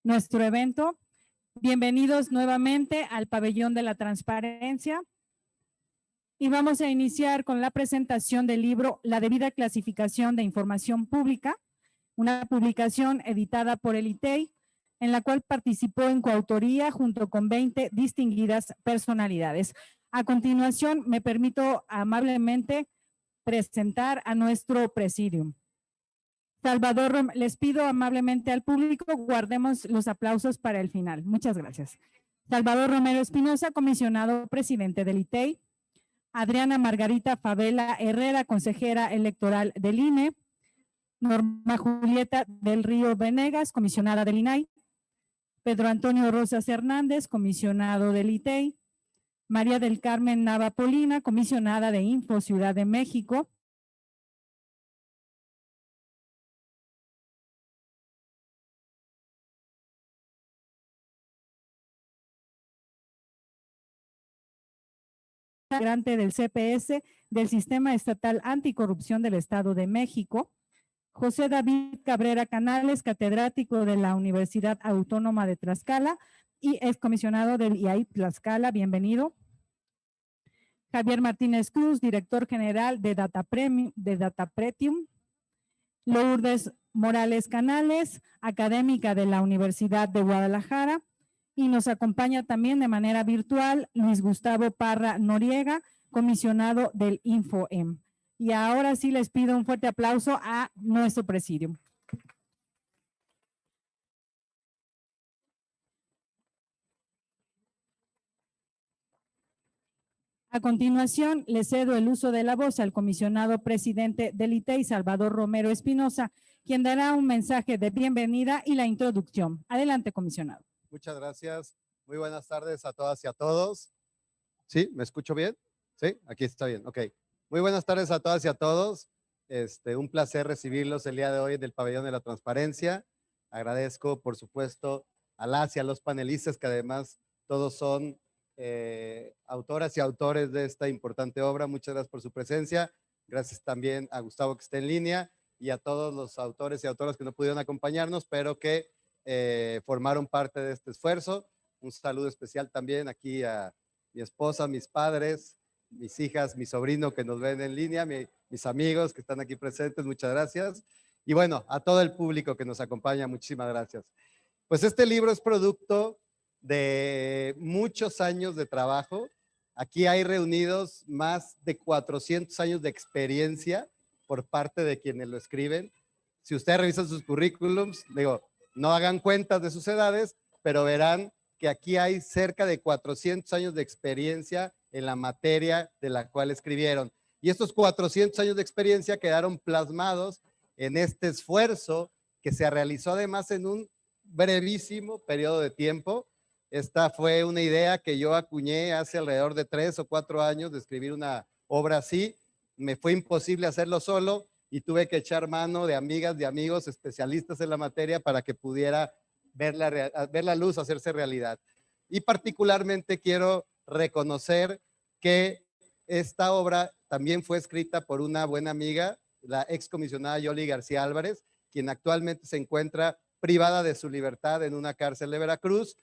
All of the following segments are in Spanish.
nuestro evento. Bienvenidos nuevamente al Pabellón de la Transparencia. Y vamos a iniciar con la presentación del libro La debida clasificación de información pública, una publicación editada por el ITEI, en la cual participó en coautoría junto con 20 distinguidas personalidades. A continuación, me permito amablemente presentar a nuestro presidium. Salvador, les pido amablemente al público, guardemos los aplausos para el final. Muchas gracias. Salvador Romero Espinosa, comisionado presidente del ITEI. Adriana Margarita Favela Herrera, consejera electoral del INE. Norma Julieta del Río Venegas, comisionada del INAI. Pedro Antonio Rosas Hernández, comisionado del ITEI. María del Carmen Nava Polina, comisionada de Info Ciudad de México. Integrante del CPS del Sistema Estatal Anticorrupción del Estado de México. José David Cabrera Canales, catedrático de la Universidad Autónoma de Tlaxcala y excomisionado del IAI Tlaxcala, bienvenido. Javier Martínez Cruz, director general de Datapretium. Lourdes Morales Canales, académica de la Universidad de Guadalajara. Y nos acompaña también de manera virtual Luis Gustavo Parra Noriega, comisionado del InfoEM. Y ahora sí les pido un fuerte aplauso a nuestro presidium. A continuación, le cedo el uso de la voz al comisionado presidente del ITEI, Salvador Romero Espinosa, quien dará un mensaje de bienvenida y la introducción. Adelante, comisionado. Muchas gracias. Muy buenas tardes a todas y a todos. ¿Sí? ¿Me escucho bien? Sí, aquí está bien. Ok. Muy buenas tardes a todas y a todos. Un placer recibirlos el día de hoy en el Pabellón de la Transparencia. Agradezco, por supuesto, a las y a los panelistas, que además todos son autoras y autores de esta importante obra. Muchas gracias por su presencia. Gracias también a Gustavo, que está en línea, y a todos los autores y autoras que no pudieron acompañarnos, pero que formaron parte de este esfuerzo. Un saludo especial también aquí a mi esposa, mis padres, mis hijas, mi sobrino que nos ven en línea, mis amigos que están aquí presentes, muchas gracias. Y bueno, a todo el público que nos acompaña, muchísimas gracias. Pues este libro es producto de muchos años de trabajo. Aquí hay reunidos más de 400 años de experiencia por parte de quienes lo escriben. Si ustedes revisan sus currículums, digo, no hagan cuentas de sus edades, pero verán que aquí hay cerca de 400 años de experiencia en la materia de la cual escribieron. Y estos 400 años de experiencia quedaron plasmados en este esfuerzo que se realizó además en un brevísimo periodo de tiempo. Esta fue una idea que yo acuñé hace alrededor de 3 o 4 años de escribir una obra así. Me fue imposible hacerlo solo y tuve que echar mano de amigas, de amigos especialistas en la materia para que pudiera ver la luz, hacerse realidad. Y particularmente quiero reconocer que esta obra también fue escrita por una buena amiga, la excomisionada Yoli García Álvarez, quien actualmente se encuentra privada de su libertad en una cárcel de Veracruz,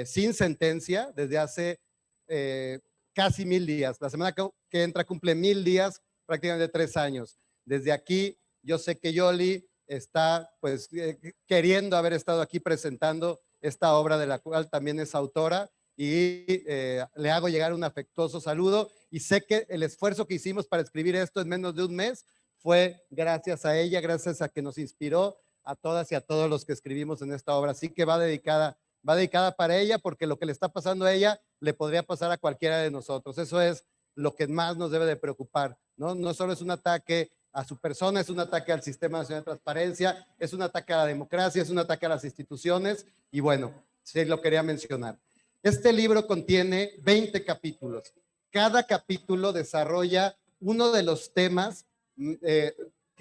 sin sentencia desde hace casi 1000 días. La semana que entra cumple 1000 días, prácticamente 3 años. Desde aquí, yo sé que Yoli está pues queriendo haber estado aquí presentando esta obra de la cual también es autora, y le hago llegar un afectuoso saludo, y sé que el esfuerzo que hicimos para escribir esto en menos de un mes fue gracias a ella, gracias a que nos inspiró a todas y a todos los que escribimos en esta obra. Así que va dedicada para ella, porque lo que le está pasando a ella le podría pasar a cualquiera de nosotros. Eso es lo que más nos debe de preocupar, ¿no? No solo es un ataque a su persona, es un ataque al Sistema Nacional de Transparencia, es un ataque a la democracia, es un ataque a las instituciones, y bueno, sí lo quería mencionar. Este libro contiene 20 capítulos. Cada capítulo desarrolla uno de los temas que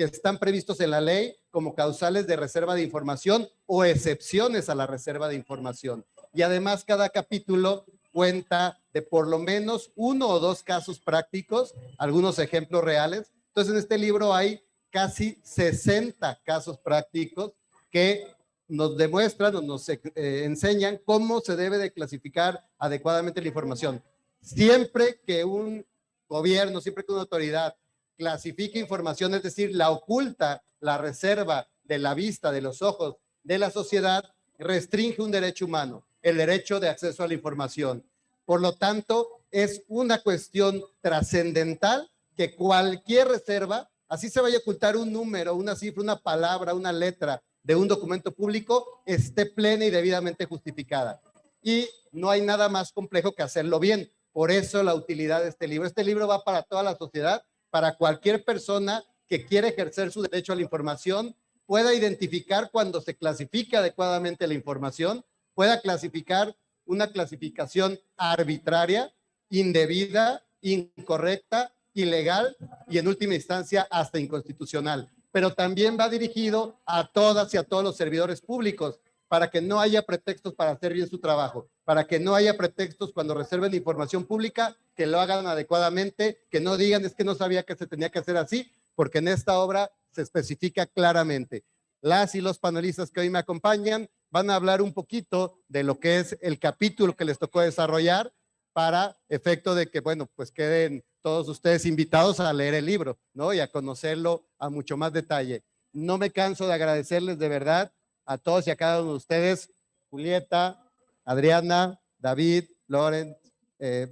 están previstos en la ley como causales de reserva de información o excepciones a la reserva de información. Y además cada capítulo cuenta de por lo menos 1 o 2 casos prácticos, algunos ejemplos reales. Entonces en este libro hay casi 60 casos prácticos que nos demuestran o nos enseñan cómo se debe de clasificar adecuadamente la información. Siempre que un gobierno, siempre que una autoridad clasifica información, es decir, la oculta, la reserva de la vista, de los ojos de la sociedad, restringe un derecho humano, el derecho de acceso a la información. Por lo tanto, es una cuestión trascendental que cualquier reserva, así se vaya a ocultar un número, una cifra, una palabra, una letra de un documento público, esté plena y debidamente justificada. Y no hay nada más complejo que hacerlo bien. Por eso la utilidad de este libro. Este libro va para toda la sociedad, para cualquier persona que quiera ejercer su derecho a la información, pueda identificar cuando se clasifica adecuadamente la información, pueda clasificar una clasificación arbitraria, indebida, incorrecta, ilegal y en última instancia hasta inconstitucional. Pero también va dirigido a todas y a todos los servidores públicos para que no haya pretextos para hacer bien su trabajo, para que no haya pretextos cuando reserven información pública, que lo hagan adecuadamente, que no digan es que no sabía que se tenía que hacer así, porque en esta obra se especifica claramente. Las y los panelistas que hoy me acompañan van a hablar un poquito de lo que es el capítulo que les tocó desarrollar para efecto de que, bueno, pues queden todos ustedes invitados a leer el libro, ¿no? Y a conocerlo a mucho más detalle. No me canso de agradecerles de verdad a todos y a cada uno de ustedes, Julieta, Adriana, David, Loren,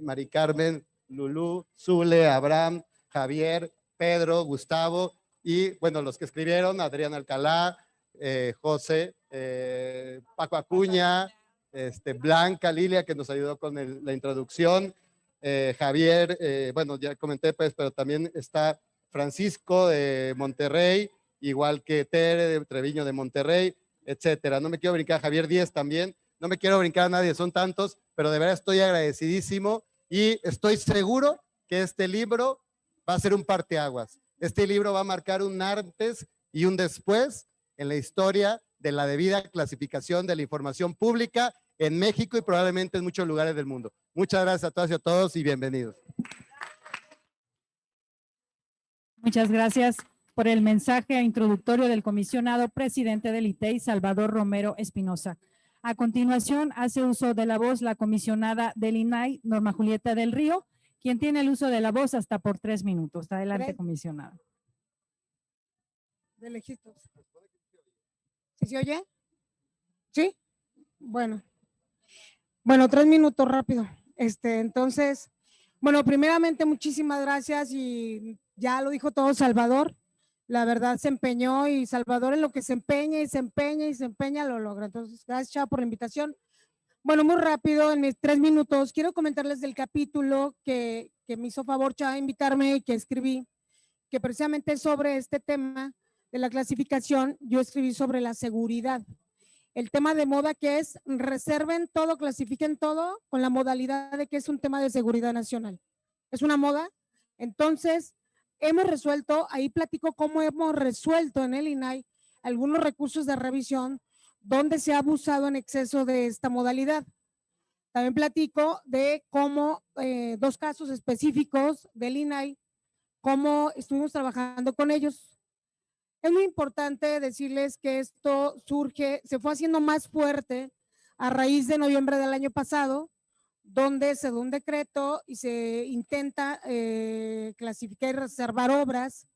Mari Carmen, Lulú, Zule, Abraham, Javier, Pedro, Gustavo y, bueno, los que escribieron, Adriana Alcalá, José, Paco Acuña, Blanca, Lilia, que nos ayudó con la introducción, Javier, bueno, ya comenté, pues, pero también está Francisco de Monterrey, igual que Tere de Treviño de Monterrey, etcétera. No me quiero brincar a Javier Díez también, no me quiero brincar a nadie, son tantos, pero de verdad estoy agradecidísimo y estoy seguro que este libro va a ser un parteaguas. Este libro va a marcar un antes y un después en la historia de la debida clasificación de la información pública en México y probablemente en muchos lugares del mundo. Muchas gracias a todas y a todos y bienvenidos. Muchas gracias por el mensaje introductorio del comisionado presidente del ITEI, Salvador Romero Espinosa. A continuación, hace uso de la voz la comisionada del INAI, Norma Julieta del Río, quien tiene el uso de la voz hasta por 3 minutos. Adelante, comisionada. De lejitos. ¿Sí se oye? ¿Sí? Bueno. Bueno, 3 minutos rápido. Entonces, bueno, primeramente muchísimas gracias y ya lo dijo todo Salvador. La verdad se empeñó y Salvador en lo que se empeña y se empeña y se empeña lo logra. Entonces, gracias Chava por la invitación. Bueno, muy rápido, en mis 3 minutos, quiero comentarles del capítulo que me hizo favor Chava invitarme y que escribí, que precisamente sobre este tema de la clasificación, yo escribí sobre la seguridad. El tema de moda que es reserven todo, clasifiquen todo con la modalidad de que es un tema de seguridad nacional. Es una moda. Entonces, hemos resuelto, ahí platico cómo hemos resuelto en el INAI algunos recursos de revisión donde se ha abusado en exceso de esta modalidad. También platico de cómo 2 casos específicos del INAI, cómo estuvimos trabajando con ellos. Es muy importante decirles que esto surge, se fue haciendo más fuerte a raíz de noviembre del año pasado, donde se da un decreto y se intenta clasificar y reservar obras.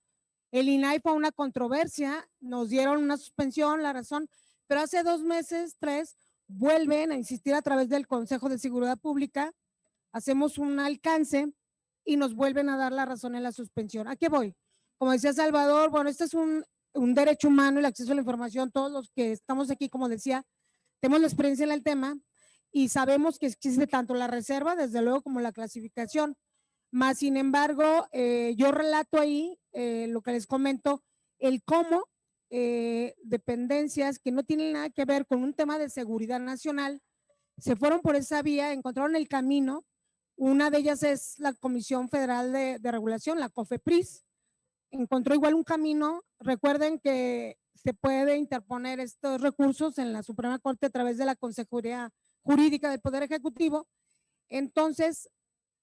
El INAI fue una controversia, nos dieron una suspensión, la razón, pero hace 2 meses, 3, vuelven a insistir a través del Consejo de Seguridad Pública, hacemos un alcance y nos vuelven a dar la razón en la suspensión. ¿A qué voy? Como decía Salvador, bueno, este es un derecho humano, el acceso a la información. Todos los que estamos aquí, como decía, tenemos la experiencia en el tema y sabemos que existe tanto la reserva, desde luego, como la clasificación. Más sin embargo, yo relato ahí lo que les comento, el cómo dependencias que no tienen nada que ver con un tema de seguridad nacional se fueron por esa vía, encontraron el camino. Una de ellas es la Comisión Federal de Regulación, la COFEPRIS, encontró igual un camino. Recuerden que se puede interponer estos recursos en la Suprema Corte a través de la Consejería Jurídica del Poder Ejecutivo. Entonces,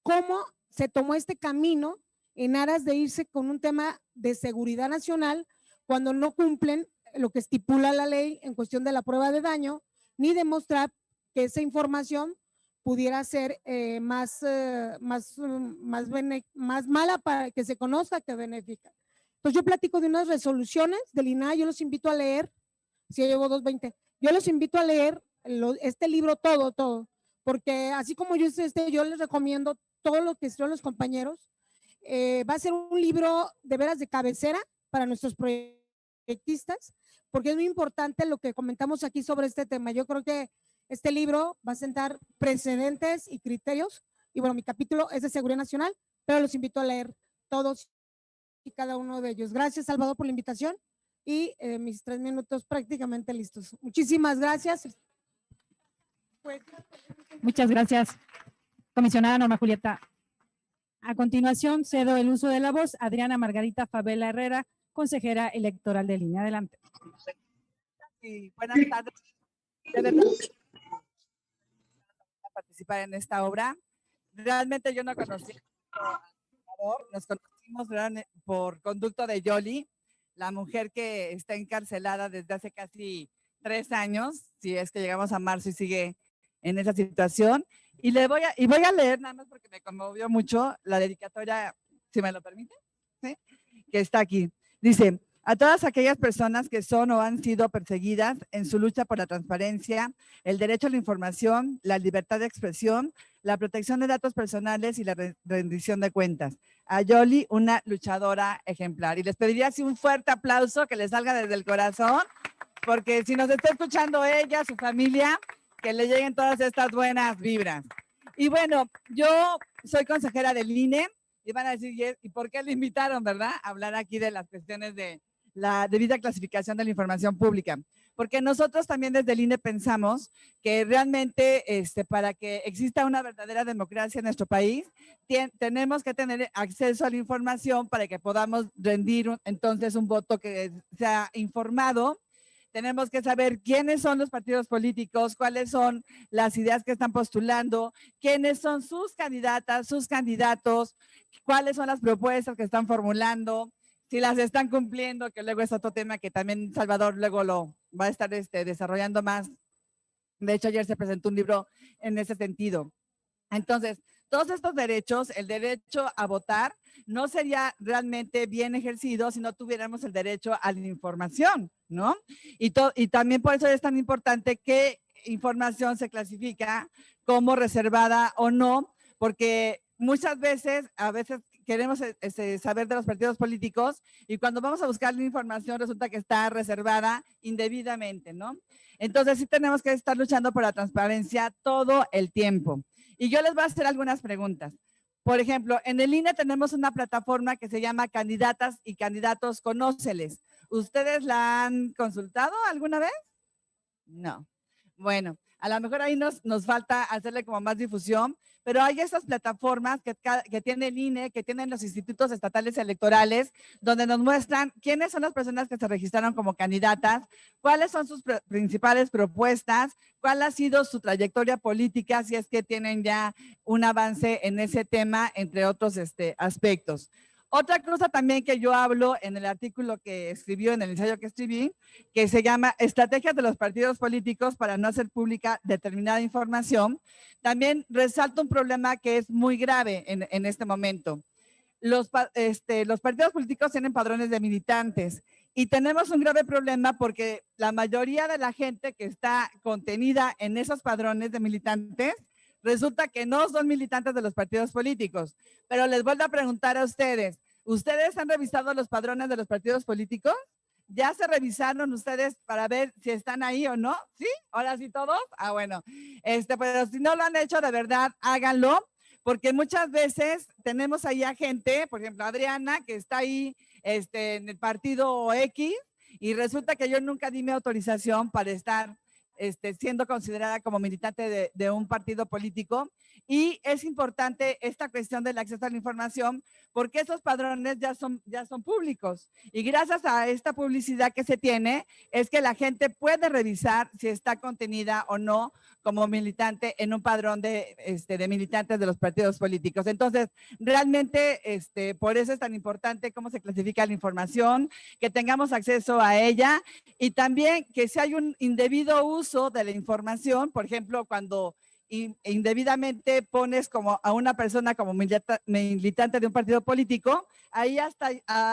¿cómo se tomó este camino en aras de irse con un tema de seguridad nacional cuando no cumplen lo que estipula la ley en cuestión de la prueba de daño, ni demostrar que esa información pudiera ser más mala para que se conozca que benéfica. Entonces yo platico de unas resoluciones del INAH, yo los invito a leer, si ya llevo 2:20, yo los invito a leer este libro todo, porque así como yo yo les recomiendo todo lo que escriben los compañeros. Va a ser un libro de veras de cabecera para nuestros proyectistas, porque es muy importante lo que comentamos aquí sobre este tema. Yo creo que este libro va a sentar precedentes y criterios, y bueno, mi capítulo es de seguridad nacional, pero los invito a leer todos y cada uno de ellos. Gracias, Salvador, por la invitación, y mis 3 minutos prácticamente listos. Muchísimas gracias. Pues, Muchas gracias, comisionada Norma Julieta. A continuación, cedo el uso de la voz a Adriana Margarita Favela Herrera, consejera electoral de línea. Adelante. Sí, buenas tardes. De verdad, participar en esta obra. Realmente yo no conocía a Salvador, nos conocimos por conducto de Yoli, la mujer que está encarcelada desde hace casi 3 años, si es que llegamos a marzo y sigue en esa situación. Y voy a leer, nada más porque me conmovió mucho, la dedicatoria, si me lo permite, ¿sí? Que está aquí. Dice: a todas aquellas personas que son o han sido perseguidas en su lucha por la transparencia, el derecho a la información, la libertad de expresión, la protección de datos personales y la rendición de cuentas. A Yoli, una luchadora ejemplar. Y les pediría así un fuerte aplauso que le salga desde el corazón, porque si nos está escuchando ella, su familia, que le lleguen todas estas buenas vibras. Y bueno, yo soy consejera del INE y van a decir, ¿y por qué le invitaron, verdad? A hablar aquí de las cuestiones de la debida clasificación de la información pública. Porque nosotros también desde el INE pensamos que realmente para que exista una verdadera democracia en nuestro país, tenemos que tener acceso a la información para que podamos rendir entonces un voto que sea informado. Tenemos que saber quiénes son los partidos políticos, cuáles son las ideas que están postulando, quiénes son sus candidatas, sus candidatos, cuáles son las propuestas que están formulando, si las están cumpliendo, que luego es otro tema que también Salvador luego lo va a estar desarrollando más. De hecho, ayer se presentó un libro en ese sentido. Entonces, todos estos derechos, el derecho a votar, no sería realmente bien ejercido si no tuviéramos el derecho a la información, ¿no? Y también por eso es tan importante qué información se clasifica como reservada o no, porque muchas veces, queremos saber de los partidos políticos y cuando vamos a buscar la información resulta que está reservada indebidamente, ¿no? Entonces sí tenemos que estar luchando por la transparencia todo el tiempo. Y yo les voy a hacer algunas preguntas. Por ejemplo, en el INE tenemos una plataforma que se llama Candidatas y Candidatos Conóceles. ¿Ustedes la han consultado alguna vez? No. Bueno, a lo mejor ahí nos falta hacerle como más difusión, pero hay esas plataformas que tiene el INE, que tienen los institutos estatales electorales, donde nos muestran quiénes son las personas que se registraron como candidatas, cuáles son sus principales propuestas, cuál ha sido su trayectoria política, si es que tienen ya un avance en ese tema, entre otros aspectos. Otra cosa también que yo hablo en el artículo que escribió, en el ensayo que escribí, que se llama Estrategias de los partidos políticos para no hacer pública determinada información, también resalta un problema que es muy grave en este momento. Los partidos políticos tienen padrones de militantes y tenemos un grave problema porque la mayoría de la gente que está contenida en esos padrones de militantes resulta que no son militantes de los partidos políticos. Pero les vuelvo a preguntar a ustedes, ¿ustedes han revisado los padrones de los partidos políticos? ¿Ya se revisaron ustedes para ver si están ahí o no? ¿Sí? ¿Ahora sí todos? Ah, bueno. Pero si no lo han hecho, de verdad, háganlo, porque muchas veces tenemos ahí a gente, por ejemplo, Adriana, que está ahí en el partido X, y resulta que yo nunca di mi autorización para estar siendo considerada como militante de un partido político. Y es importante esta cuestión del acceso a la información porque esos padrones ya son públicos. Y gracias a esta publicidad que se tiene, es que la gente puede revisar si está contenida o no como militante en un padrón de militantes de los partidos políticos. Entonces, realmente, por eso es tan importante cómo se clasifica la información, que tengamos acceso a ella y también que si hay un indebido uso de la información, por ejemplo, cuando indebidamente pones como a una persona como militante de un partido político, ahí hasta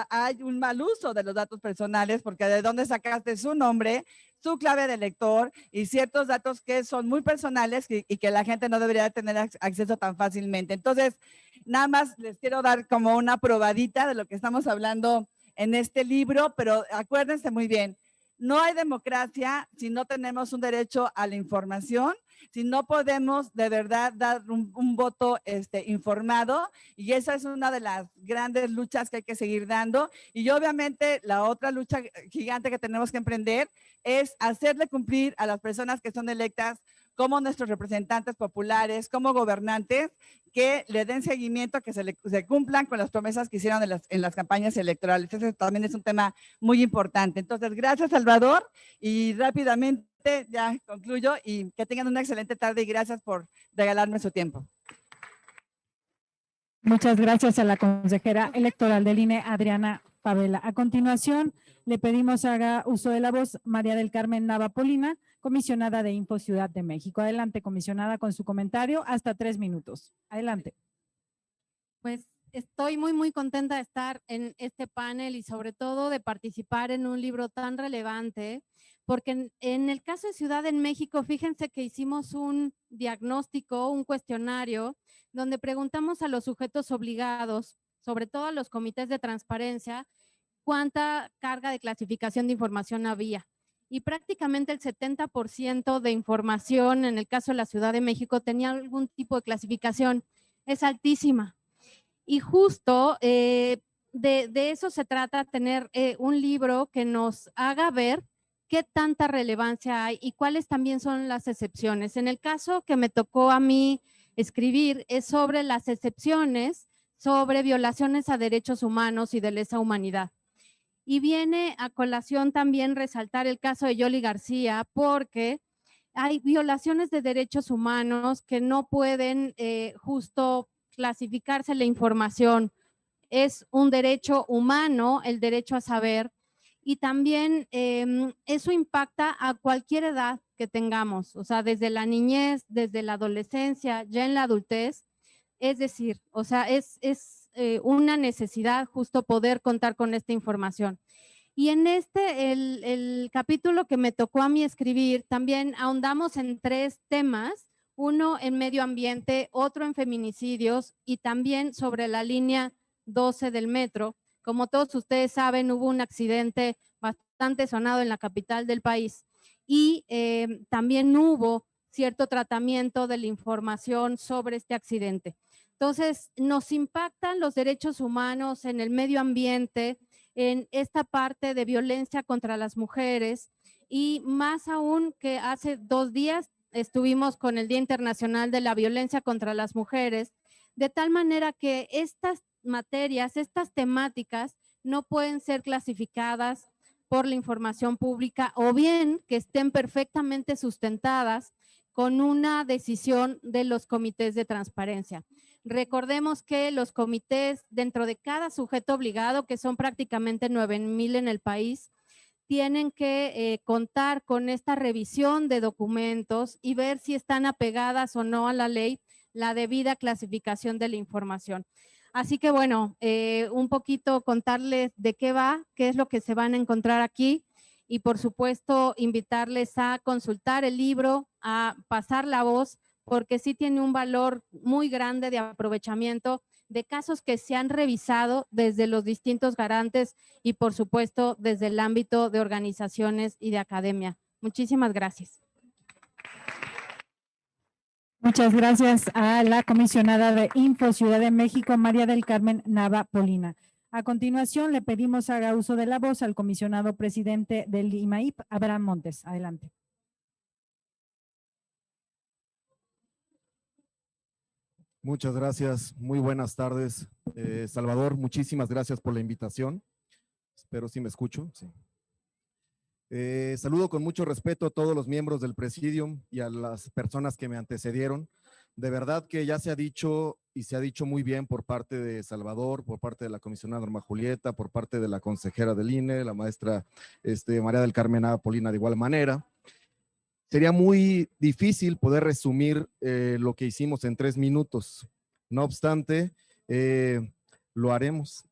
hay un mal uso de los datos personales, porque de dónde sacaste su nombre, su clave de lector y ciertos datos que son muy personales y que la gente no debería tener acceso tan fácilmente. Entonces, nada más les quiero dar como una probadita de lo que estamos hablando en este libro, pero acuérdense muy bien, no hay democracia si no tenemos un derecho a la información, si no podemos de verdad dar un voto informado, y esa es una de las grandes luchas que hay que seguir dando. Y obviamente la otra lucha gigante que tenemos que emprender es hacerle cumplir a las personas que son electas como nuestros representantes populares, como gobernantes, que le den seguimiento, que se cumplan con las promesas que hicieron en las campañas electorales. Ese también es un tema muy importante. Entonces, gracias, Salvador, y rápidamente ya concluyo y que tengan una excelente tarde y gracias por regalarme su tiempo. Muchas gracias a la consejera electoral del INE, Adriana Favela. A continuación, le pedimos haga uso de la voz María del Carmen Nava Polina, comisionada de Info Ciudad de México. Adelante, comisionada, con su comentario, hasta 3 minutos. Adelante. Pues estoy muy contenta de estar en este panel y sobre todo de participar en un libro tan relevante, porque en el caso de Ciudad de México, fíjense que hicimos un diagnóstico, un cuestionario, donde preguntamos a los sujetos obligados, sobre todo a los comités de transparencia, cuánta carga de clasificación de información había. Y prácticamente el 70% de información, en el caso de la Ciudad de México, tenía algún tipo de clasificación. Es altísima. Y justo de eso se trata, tener un libro que nos haga ver qué tanta relevancia hay y cuáles también son las excepciones. En el caso que me tocó a mí escribir es sobre las excepciones, sobre violaciones a derechos humanos y de lesa humanidad. Y viene a colación también resaltar el caso de Yoli García, porque hay violaciones de derechos humanos que no pueden justo clasificarse la información. Es un derecho humano, el derecho a saber, y también eso impacta a cualquier edad que tengamos, o sea, desde la niñez, desde la adolescencia, ya en la adultez. Es decir, o sea, es una necesidad justo poder contar con esta información. Y en el capítulo que me tocó a mí escribir, también ahondamos en 3 temas, uno en medio ambiente, otro en feminicidios y también sobre la línea 12 del metro. Como todos ustedes saben, hubo un accidente bastante sonado en la capital del país y también hubo cierto tratamiento de la información sobre este accidente. Entonces, nos impactan los derechos humanos en el medio ambiente, en esta parte de violencia contra las mujeres y más aún que hace 2 días estuvimos con el Día Internacional de la Violencia contra las Mujeres, de tal manera que estas materias, estas temáticas no pueden ser clasificadas por la información pública o bien que estén perfectamente sustentadas con una decisión de los comités de transparencia. Recordemos que los comités dentro de cada sujeto obligado, que son prácticamente 9,000 en el país, tienen que contar con esta revisión de documentos y ver si están apegadas o no a la ley, la debida clasificación de la información. Así que bueno, un poquito contarles de qué va, qué es lo que se van a encontrar aquí y por supuesto invitarles a consultar el libro, a pasar la voz, porque sí tiene un valor muy grande de aprovechamiento de casos que se han revisado desde los distintos garantes y por supuesto desde el ámbito de organizaciones y de academia. Muchísimas gracias. Muchas gracias a la comisionada de Info Ciudad de México, María del Carmen Nava Polina. A continuación, le pedimos haga uso de la voz al comisionado presidente del IMAIP, Abraham Montes. Adelante. Muchas gracias, muy buenas tardes. Salvador, muchísimas gracias por la invitación. Espero si me escucho. Sí. Saludo con mucho respeto a todos los miembros del Presidium y a las personas que me antecedieron. De verdad que ya se ha dicho y se ha dicho muy bien por parte de Salvador, por parte de la comisionada Norma Julieta, por parte de la consejera del INE, la maestra María del Carmen Apolina de igual manera. Sería muy difícil poder resumir lo que hicimos en 3 minutos. No obstante, lo haremos.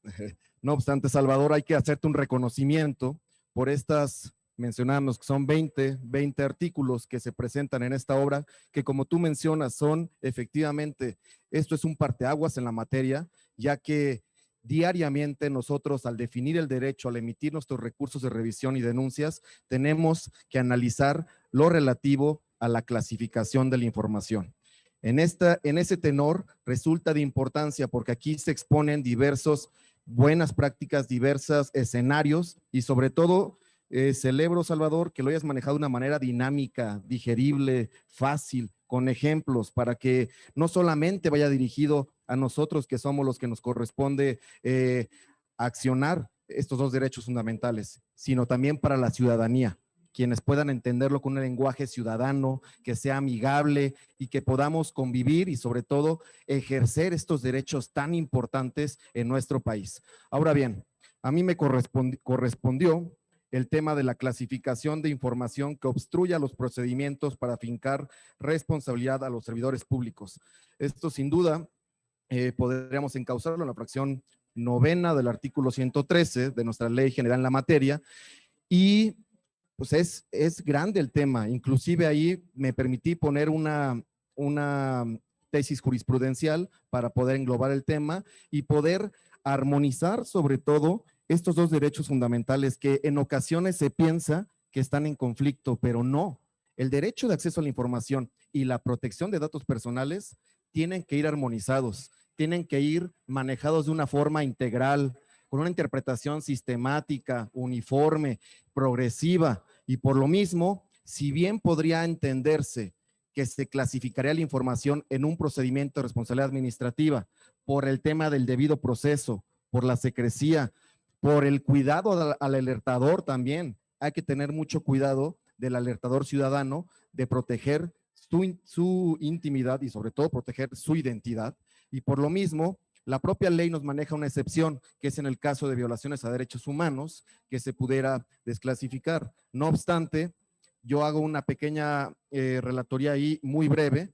No obstante, Salvador, hay que hacerte un reconocimiento por estas, mencionamos que son 20 artículos que se presentan en esta obra, que como tú mencionas son efectivamente, esto es un parteaguas en la materia, ya que diariamente nosotros al definir el derecho, al emitir nuestros recursos de revisión y denuncias, tenemos que analizar lo relativo a la clasificación de la información. En ese tenor resulta de importancia porque aquí se exponen diversos buenas prácticas, diversos escenarios y sobre todo celebro, Salvador, que lo hayas manejado de una manera dinámica, digerible, fácil, con ejemplos, para que no solamente vaya dirigido a nosotros que somos los que nos corresponde accionar estos 2 derechos fundamentales, sino también para la ciudadanía, quienes puedan entenderlo con un lenguaje ciudadano, que sea amigable y que podamos convivir y sobre todo ejercer estos derechos tan importantes en nuestro país. Ahora bien, a mí me correspondió el tema de la clasificación de información que obstruya los procedimientos para fincar responsabilidad a los servidores públicos. Esto sin duda podríamos encauzarlo en la fracción 9ª del artículo 113 de nuestra Ley General en la materia y pues es grande el tema. Inclusive ahí me permití poner una tesis jurisprudencial para poder englobar el tema y poder armonizar sobre todo estos 2 derechos fundamentales que en ocasiones se piensa que están en conflicto, pero no. El derecho de acceso a la información y la protección de datos personales tienen que ir armonizados, tienen que ir manejados de una forma integral, con una interpretación sistemática, uniforme, progresiva, y por lo mismo, si bien podría entenderse que se clasificaría la información en un procedimiento de responsabilidad administrativa por el tema del debido proceso, por la secrecía, por el cuidado al alertador también. Hay que tener mucho cuidado del alertador ciudadano de proteger su intimidad y sobre todo proteger su identidad. Y por lo mismo, la propia ley nos maneja una excepción, que es en el caso de violaciones a derechos humanos, que se pudiera desclasificar. No obstante, yo hago una pequeña relatoría ahí muy breve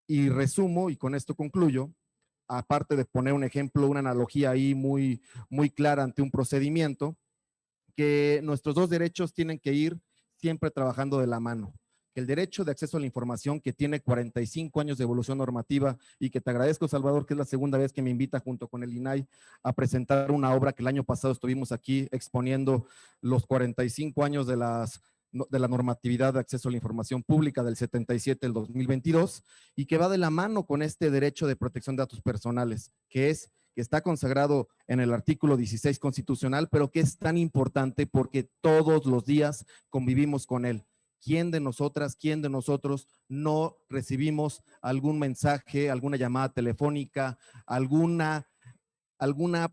y resumo, y con esto concluyo, aparte de poner un ejemplo, una analogía ahí muy clara ante un procedimiento, que nuestros 2 derechos tienen que ir siempre trabajando de la mano. El derecho de acceso a la información, que tiene 45 años de evolución normativa y que te agradezco, Salvador, que es la segunda vez que me invita junto con el INAI a presentar una obra que el año pasado estuvimos aquí exponiendo los 45 años de la normatividad de acceso a la información pública del 77 del 2022 y que va de la mano con este derecho de protección de datos personales, que está consagrado en el artículo 16 constitucional, pero que es tan importante porque todos los días convivimos con él. ¿Quién de nosotras, quién de nosotros no recibimos algún mensaje, alguna llamada telefónica, alguna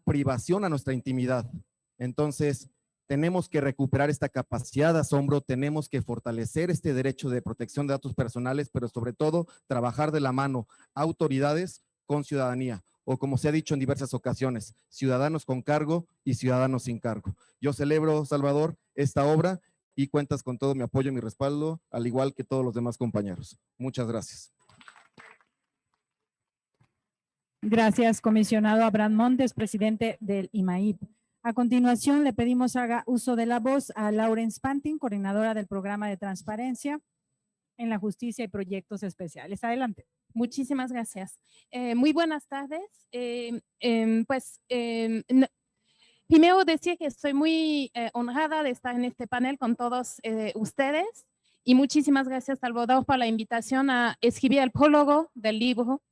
privación a nuestra intimidad? Entonces, tenemos que recuperar esta capacidad de asombro, tenemos que fortalecer este derecho de protección de datos personales, pero sobre todo trabajar de la mano autoridades con ciudadanía, o como se ha dicho en diversas ocasiones, ciudadanos con cargo y ciudadanos sin cargo. Yo celebro, Salvador, esta obra y cuentas con todo mi apoyo y mi respaldo, al igual que todos los demás compañeros. Muchas gracias. Gracias, comisionado Abraham Montes, presidente del IMAIP. A continuación, le pedimos haga uso de la voz a Laurence Pantin, coordinadora del programa de transparencia en la justicia y proyectos especiales. Adelante. Muchísimas gracias. Muy buenas tardes. Primero decir que estoy muy honrada de estar en este panel con todos ustedes y muchísimas gracias, Salvador, por la invitación a escribir el prólogo del libro.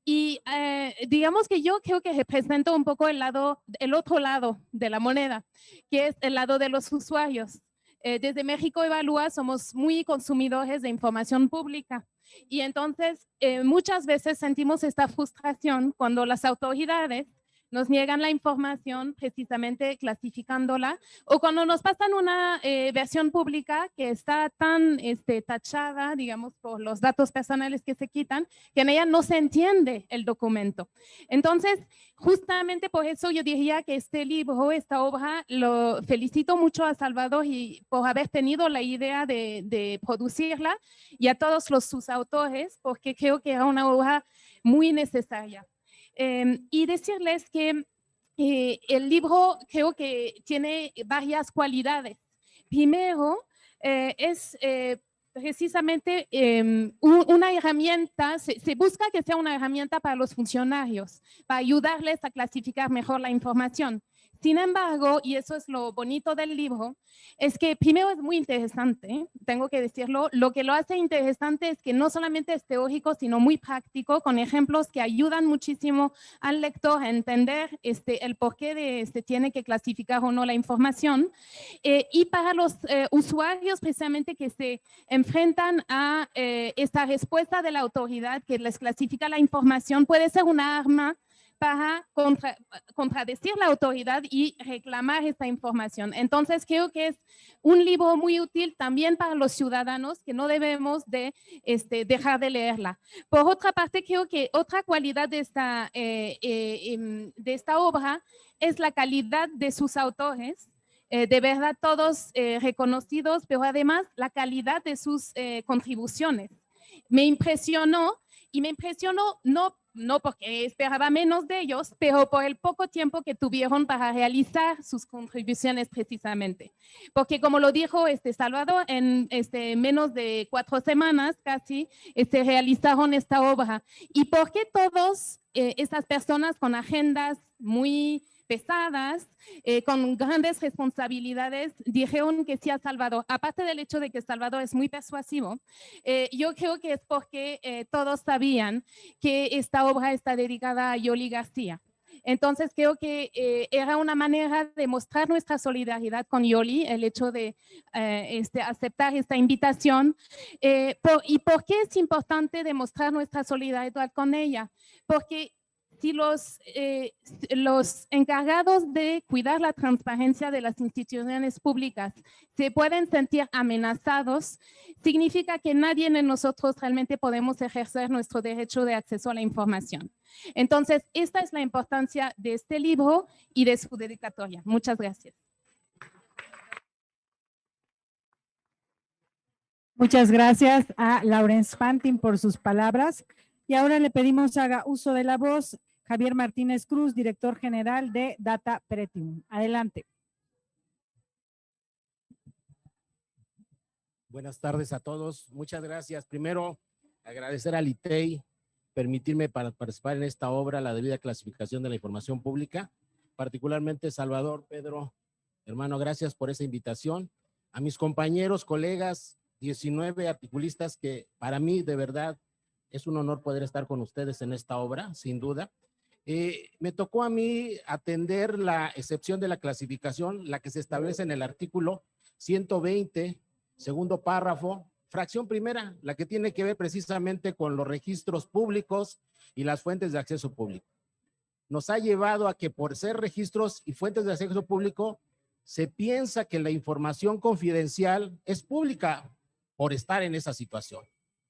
Digamos que yo creo que represento un poco el otro lado de la moneda, que es el lado de los usuarios. desde México Evalúa somos muy consumidores de información pública y entonces muchas veces sentimos esta frustración cuando las autoridades nos niegan la información precisamente clasificándola o cuando nos pasan una versión pública que está tan tachada, digamos, por los datos personales que se quitan, que en ella no se entiende el documento. Entonces, justamente por eso yo diría que este libro, esta obra, lo felicito mucho a Salvador y por haber tenido la idea de producirla y a todos sus autores, porque creo que era una obra muy necesaria. Y decirles que el libro creo que tiene varias cualidades. Primero, es precisamente una herramienta, se busca que sea una herramienta para los funcionarios, para ayudarles a clasificar mejor la información. Sin embargo, y eso es lo bonito del libro, es que primero es muy interesante, tengo que decirlo, lo que lo hace interesante es que no solamente es teórico, sino muy práctico, con ejemplos que ayudan muchísimo al lector a entender el porqué de tiene que clasificar o no la información. Y para los usuarios precisamente que se enfrentan a esta respuesta de la autoridad que les clasifica la información, puede ser una arma para contradecir la autoridad y reclamar esta información. Entonces, creo que es un libro muy útil también para los ciudadanos que no debemos de dejar de leerla. Por otra parte, creo que otra cualidad de esta obra es la calidad de sus autores. De verdad, todos reconocidos, pero además la calidad de sus contribuciones. Me impresionó y me impresionó no porque esperaba menos de ellos, pero por el poco tiempo que tuvieron para realizar sus contribuciones precisamente. Porque como lo dijo Salvador, en menos de 4 semanas casi realizaron esta obra. ¿Y por qué todas estas personas con agendas muy pesadas, con grandes responsabilidades, dijeron que sí a Salvador? Aparte del hecho de que Salvador es muy persuasivo, yo creo que es porque todos sabían que esta obra está dedicada a Yoli García. Entonces creo que era una manera de mostrar nuestra solidaridad con Yoli, el hecho de aceptar esta invitación. ¿Y por qué es importante demostrar nuestra solidaridad con ella? Porque si los encargados de cuidar la transparencia de las instituciones públicas se pueden sentir amenazados, significa que nadie de nosotros realmente podemos ejercer nuestro derecho de acceso a la información. Entonces, esta es la importancia de este libro y de su dedicatoria. Muchas gracias. Muchas gracias a Laurence Pantin por sus palabras. Y ahora le pedimos haga uso de la voz Javier Martínez Cruz, director general de Data Pretium. Adelante. Buenas tardes a todos. Muchas gracias. Primero, agradecer al ITEI, permitirme participar en esta obra, la debida clasificación de la información pública. Particularmente Salvador, Pedro, hermano, gracias por esa invitación. A mis compañeros, colegas, 19 articulistas, que para mí de verdad es un honor poder estar con ustedes en esta obra, sin duda. Me tocó a mí atender la excepción de la clasificación, la que se establece en el artículo 120, segundo párrafo, fracción primera, la que tiene que ver precisamente con los registros públicos y las fuentes de acceso público. Nos ha llevado a que por ser registros y fuentes de acceso público, se piensa que la información confidencial es pública por estar en esa situación.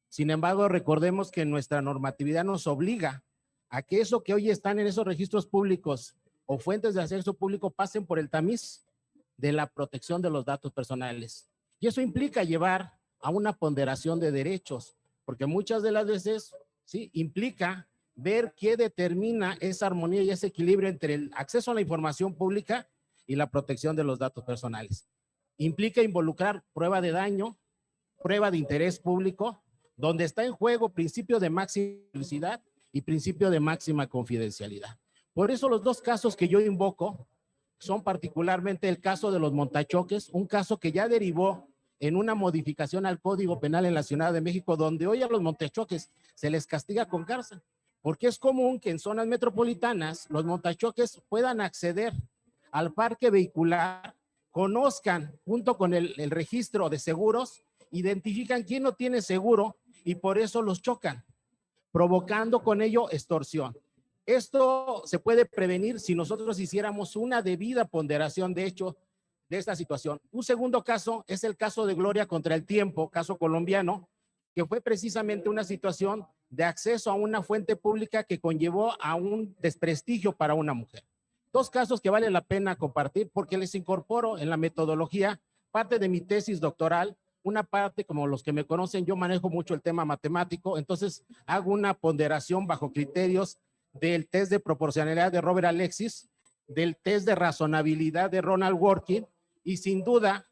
Sin embargo, recordemos que nuestra normatividad nos obliga a que eso que hoy están en esos registros públicos o fuentes de acceso público pasen por el tamiz de la protección de los datos personales. Y eso implica llevar a una ponderación de derechos, porque muchas de las veces, sí, implica ver qué determina esa armonía y ese equilibrio entre el acceso a la información pública y la protección de los datos personales. Implica involucrar prueba de daño, prueba de interés público, donde está en juego principio de máxima publicidad y principio de máxima confidencialidad. Por eso los dos casos que yo invoco son particularmente el caso de los montachoques, un caso que ya derivó en una modificación al Código Penal en la Ciudad de México, donde hoy a los montachoques se les castiga con cárcel, porque es común que en zonas metropolitanas los montachoques puedan acceder al parque vehicular conozcan junto con el registro de seguros, identifican quién no tiene seguro y por eso los chocan, provocando con ello extorsión. Esto se puede prevenir si nosotros hiciéramos una debida ponderación de hecho de esta situación. Un segundo caso es el caso de Gloria contra el Tiempo, caso colombiano, que fue precisamente una situación de acceso a una fuente pública que conllevó a un desprestigio para una mujer. Dos casos que vale la pena compartir porque les incorporo en la metodología parte de mi tesis doctoral, una parte, como los que me conocen, yo manejo mucho el tema matemático, entonces hago una ponderación bajo criterios del test de proporcionalidad de Robert Alexis, del test de razonabilidad de Ronald Dworkin, y sin duda,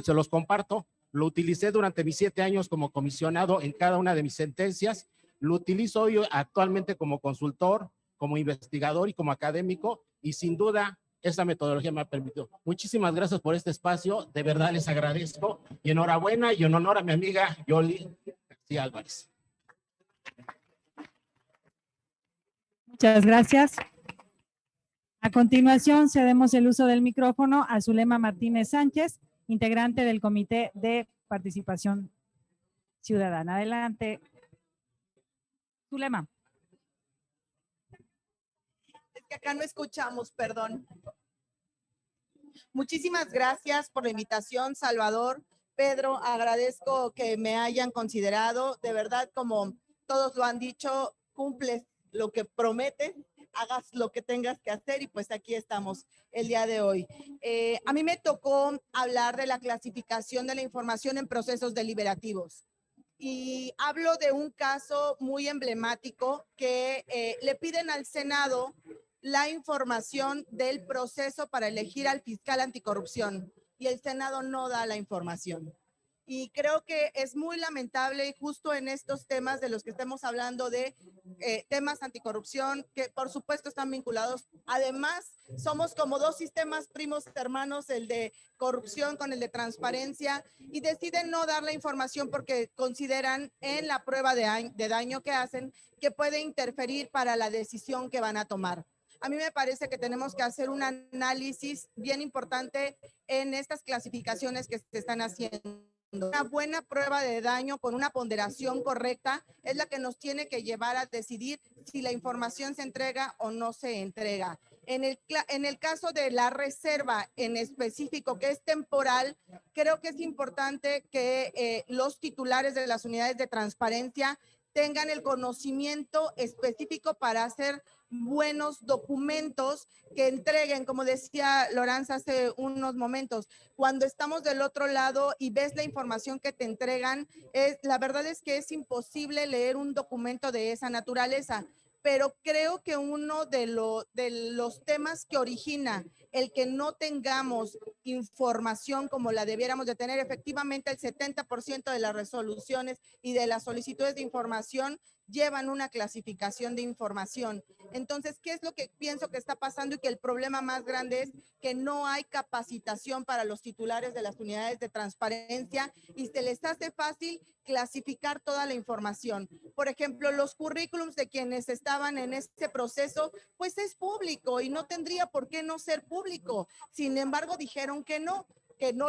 se los comparto, lo utilicé durante mis 7 años como comisionado en cada una de mis sentencias, lo utilizo hoy actualmente como consultor, como investigador y como académico, y sin duda esa metodología me ha permitido. Muchísimas gracias por este espacio, de verdad les agradezco, y enhorabuena y en honor a mi amiga Yoli García Álvarez. Muchas gracias. A continuación, cedemos el uso del micrófono a Zulema Martínez Sánchez, integrante del Comité de Participación Ciudadana. Adelante. Zulema. Es que acá no escuchamos, perdón. Muchísimas gracias por la invitación, Salvador. Pedro, agradezco que me hayan considerado. De verdad, como todos lo han dicho, cumples lo que prometes, hagas lo que tengas que hacer y pues aquí estamos el día de hoy. A mí me tocó hablar de la clasificación de la información en procesos deliberativos. Y hablo de un caso muy emblemático que le piden al Senado la información del proceso para elegir al fiscal anticorrupción y el Senado no da la información. Y creo que es muy lamentable justo en estos temas de los que estemos hablando de temas anticorrupción, que por supuesto están vinculados. Además, somos como dos sistemas primos hermanos, el de corrupción con el de transparencia, y deciden no dar la información porque consideran en la prueba de daño que hacen que puede interferir para la decisión que van a tomar. A mí me parece que tenemos que hacer un análisis bien importante en estas clasificaciones que se están haciendo. Una buena prueba de daño con una ponderación correcta es la que nos tiene que llevar a decidir si la información se entrega o no se entrega. En el caso de la reserva en específico, que es temporal, creo que es importante que los titulares de las unidades de transparencia tengan el conocimiento específico para hacer buenos documentos que entreguen, como decía Loranza hace unos momentos, cuando estamos del otro lado y ves la información que te entregan, la verdad es que es imposible leer un documento de esa naturaleza. Pero creo que uno de los temas que origina el que no tengamos información como la debiéramos de tener, efectivamente el 70% de las resoluciones y de las solicitudes de información llevan una clasificación de información. Entonces, ¿qué es lo que pienso que está pasando? Y que el problema más grande es que no hay capacitación para los titulares de las unidades de transparencia y se les hace fácil clasificar toda la información. Por ejemplo, los currículums de quienes estaban en este proceso, pues es público y no tendría por qué no ser público. Sin embargo, dijeron que no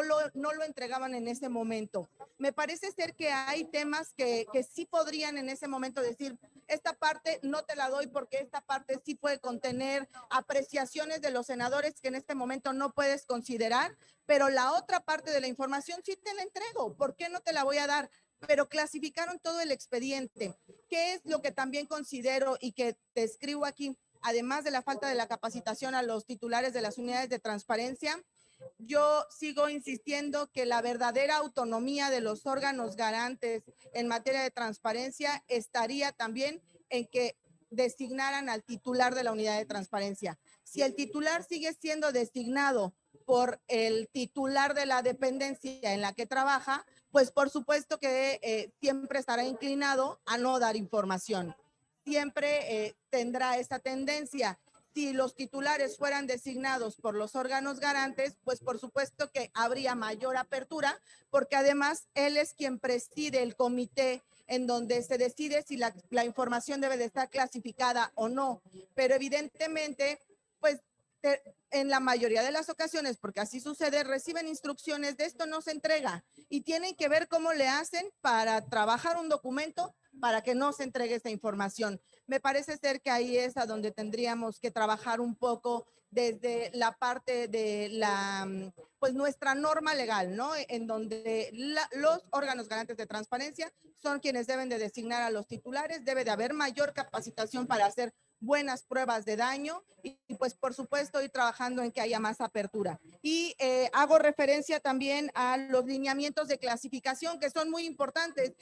lo entregaban en ese momento. Me parece ser que hay temas que sí podrían en ese momento decir, esta parte no te la doy porque esta parte sí puede contener apreciaciones de los senadores que en este momento no puedes considerar, pero la otra parte de la información sí te la entrego. ¿Por qué no te la voy a dar? Pero clasificaron todo el expediente. ¿Qué es lo que también considero y que te escribo aquí? Además de la falta de la capacitación a los titulares de las unidades de transparencia, yo sigo insistiendo que la verdadera autonomía de los órganos garantes en materia de transparencia estaría también en que designaran al titular de la unidad de transparencia. Si el titular sigue siendo designado por el titular de la dependencia en la que trabaja, pues por supuesto que siempre estará inclinado a no dar información. Siempre tendrá esa tendencia. Si los titulares fueran designados por los órganos garantes, pues por supuesto que habría mayor apertura, porque además él es quien preside el comité en donde se decide si la información debe de estar clasificada o no. Pero evidentemente, pues en la mayoría de las ocasiones, porque así sucede, reciben instrucciones de esto no se entrega y tienen que ver cómo le hacen para trabajar un documento para que no se entregue esta información. Me parece ser que ahí es a donde tendríamos que trabajar un poco desde la parte de la, pues nuestra norma legal, ¿no? En donde los órganos garantes de transparencia son quienes deben de designar a los titulares, debe de haber mayor capacitación para hacer buenas pruebas de daño y pues por supuesto ir trabajando en que haya más apertura. Y hago referencia también a los lineamientos de clasificación que son muy importantes.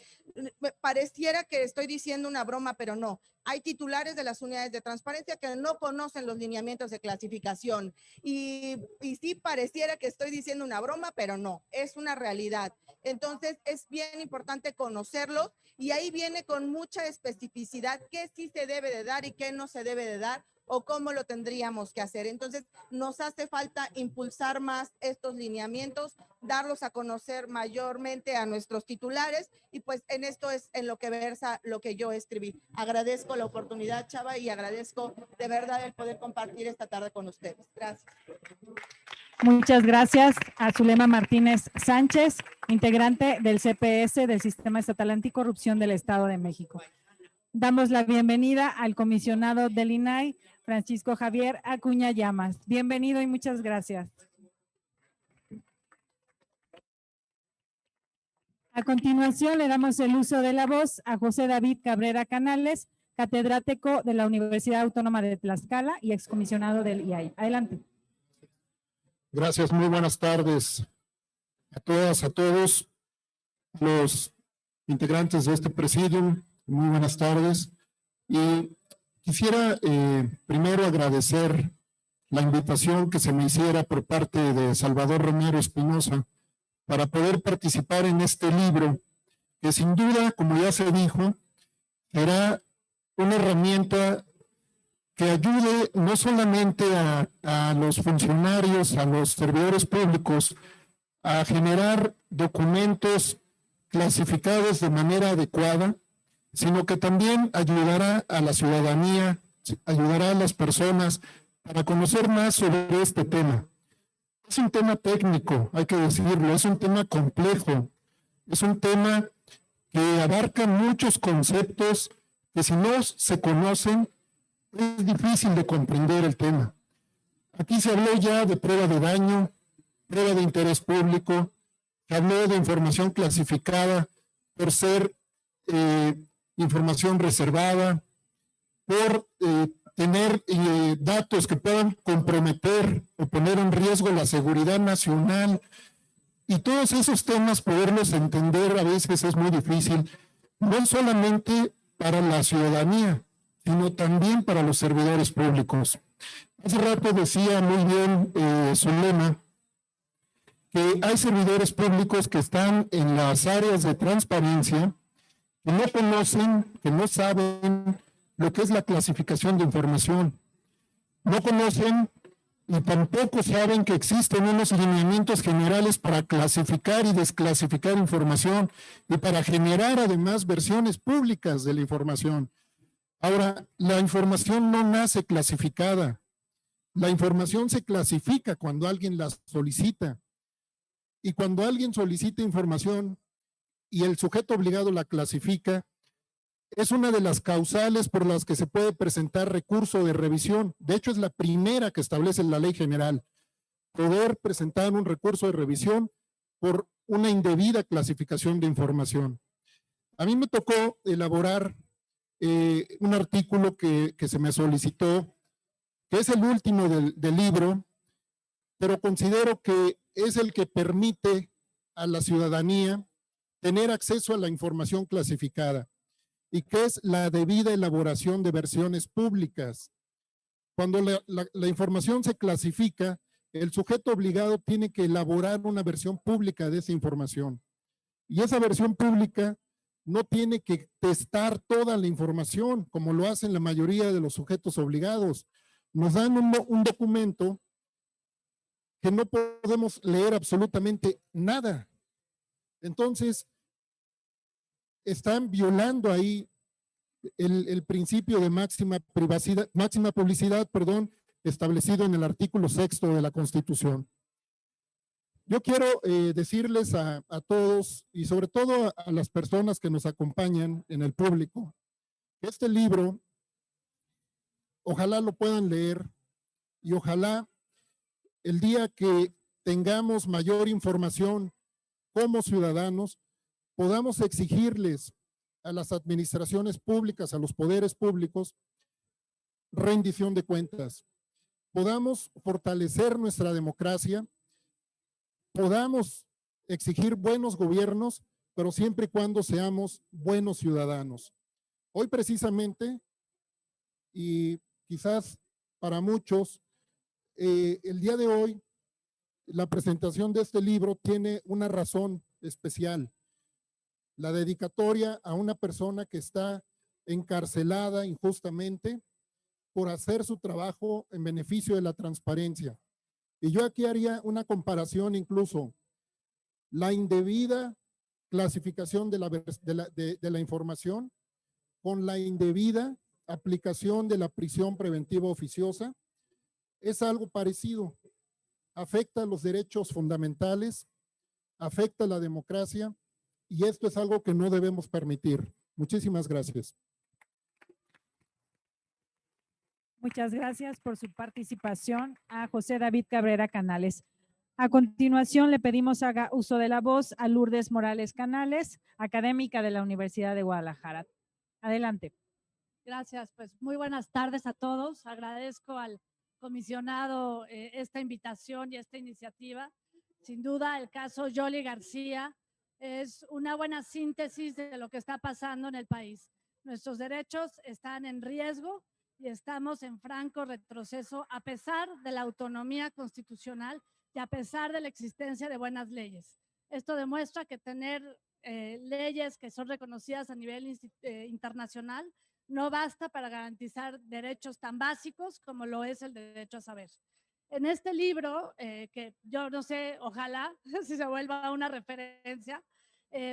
Me pareciera que estoy diciendo una broma, pero no. Hay titulares de las unidades de transparencia que no conocen los lineamientos de clasificación y sí pareciera que estoy diciendo una broma, pero no, es una realidad. Entonces es bien importante conocerlos y ahí viene con mucha especificidad qué sí se debe de dar y qué no se debe de dar o cómo lo tendríamos que hacer. Entonces nos hace falta impulsar más estos lineamientos, darlos a conocer mayormente a nuestros titulares y pues en esto es en lo que versa lo que yo escribí. Agradezco la oportunidad, Chava, y agradezco de verdad el poder compartir esta tarde con ustedes. Gracias. Muchas gracias a Zulema Martínez Sánchez, integrante del CPS del Sistema Estatal Anticorrupción del Estado de México. Damos la bienvenida al comisionado del INAI, Francisco Javier Acuña Llamas. Bienvenido y muchas gracias. A continuación, le damos el uso de la voz a José David Cabrera Canales, catedrático de la Universidad Autónoma de Tlaxcala y excomisionado del IAI. Adelante. Gracias, muy buenas tardes a todas, a todos los integrantes de este presidium. Muy buenas tardes. Y quisiera primero agradecer la invitación que se me hiciera por parte de Salvador Romero Espinosa para poder participar en este libro, que sin duda, como ya se dijo, será una herramienta que ayude no solamente a los funcionarios, a los servidores públicos, a generar documentos clasificados de manera adecuada, sino que también ayudará a la ciudadanía, ayudará a las personas para conocer más sobre este tema. Es un tema técnico, hay que decirlo, es un tema complejo, es un tema que abarca muchos conceptos que si no se conocen, es difícil de comprender el tema. Aquí se habló ya de prueba de daño, prueba de interés público, se habló de información clasificada por ser información reservada, por tener datos que puedan comprometer o poner en riesgo la seguridad nacional. Y todos esos temas, poderlos entender a veces es muy difícil, no solamente para la ciudadanía, sino también para los servidores públicos. Hace rato decía muy bien Zulema que hay servidores públicos que están en las áreas de transparencia que no conocen, que no saben lo que es la clasificación de información. No conocen y tampoco saben que existen unos lineamientos generales para clasificar y desclasificar información y para generar además versiones públicas de la información. Ahora, la información no nace clasificada. La información se clasifica cuando alguien la solicita. Y cuando alguien solicita información y el sujeto obligado la clasifica, es una de las causales por las que se puede presentar recurso de revisión. De hecho, es la primera que establece la ley general. Poder presentar un recurso de revisión por una indebida clasificación de información. A mí me tocó elaborar un artículo que se me solicitó, que es el último del libro, pero considero que es el que permite a la ciudadanía tener acceso a la información clasificada y que es la debida elaboración de versiones públicas. Cuando la información se clasifica, el sujeto obligado tiene que elaborar una versión pública de esa información. Y esa versión pública no tiene que testar toda la información, como lo hacen la mayoría de los sujetos obligados. Nos dan un documento que no podemos leer absolutamente nada. Entonces, están violando ahí el principio de máxima privacidad, máxima publicidad, perdón, establecido en el artículo 6º de la Constitución. Yo quiero decirles a todos y sobre todo a las personas que nos acompañan en el público, que este libro, ojalá lo puedan leer y ojalá el día que tengamos mayor información como ciudadanos, podamos exigirles a las administraciones públicas, a los poderes públicos, rendición de cuentas. Podamos fortalecer nuestra democracia, podamos exigir buenos gobiernos, pero siempre y cuando seamos buenos ciudadanos. Hoy precisamente, y quizás para muchos, el día de hoy, la presentación de este libro tiene una razón especial. La dedicatoria a una persona que está encarcelada injustamente por hacer su trabajo en beneficio de la transparencia. Y yo aquí haría una comparación incluso, la indebida clasificación de la información con la indebida aplicación de la prisión preventiva oficiosa es algo parecido. Afecta los derechos fundamentales, afecta la democracia y esto es algo que no debemos permitir. Muchísimas gracias. Muchas gracias por su participación a José David Cabrera Canales. A continuación, le pedimos haga uso de la voz a Lourdes Morales Canales, académica de la Universidad de Guadalajara. Adelante. Gracias, pues muy buenas tardes a todos. Agradezco al comisionado esta invitación y esta iniciativa. Sin duda, el caso Yoli García es una buena síntesis de lo que está pasando en el país. Nuestros derechos están en riesgo y estamos en franco retroceso a pesar de la autonomía constitucional y a pesar de la existencia de buenas leyes. Esto demuestra que tener leyes que son reconocidas a nivel internacional no basta para garantizar derechos tan básicos como lo es el derecho a saber. En este libro, que yo no sé, ojalá si se vuelva una referencia,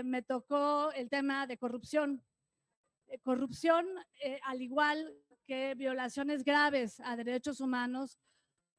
me tocó el tema de corrupción. Corrupción, al igual que violaciones graves a derechos humanos,